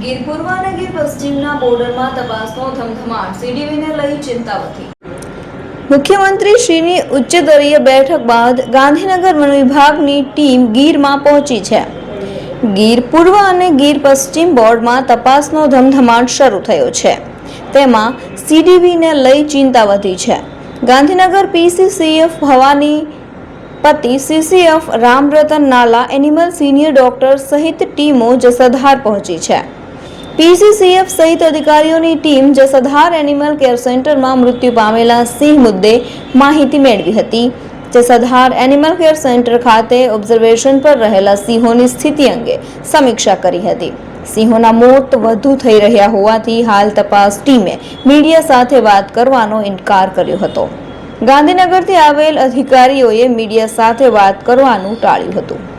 ગીર પૂર્વ અને ગીર પશ્ચિમના બોર્ડરમાં તપાસનો ધમધમાટ, સીડીવીને લઈ ચિંતા વધી। મુખ્યમંત્રી શ્રીની ઉચ્ચસ્તરીય બેઠક બાદ ગાંધીનગર વન વિભાગની ટીમ ગીરમાં પહોંચી છે। ગીર પૂર્વ અને ગીર પશ્ચિમ બોર્ડમાં તપાસનો ધમધમાટ શરૂ થયો છે। તેમાં સીડીવીને લઈ ચિંતા વધી છે। ગાંધીનગર પીસીસીએફ ભવાની પતિ સીસીએફ રામરતન નાલા એનિમલ સિનિયર ડોક્ટર સહિત ટીમો જસદહાર પહોંચી છે। પીસીસીએફ સહિત અધિકારીઓની ટીમ જસદહાર એનિમલ કેર સેન્ટરમાં મૃત્યુ પામેલા સિંહ મુદ્દે માહિતી મેળવી હતી। જસદહાર એનિમલ કેર સેન્ટર ખાતે ઓબ્ઝર્વેશન પર રહેલા સિંહોની સ્થિતિ અંગે સમીક્ષા કરી હતી। સિંહોના મોત વધુ થઈ રહ્યા હોવાથી હાલ તપાસ ટીમે મીડિયા સાથે વાત કરવાનો ઇનકાર કર્યો હતો। ગાંધીનગરથી આવેલ અધિકારીઓએ મીડિયા સાથે વાત કરવાનું ટાળ્યું હતું।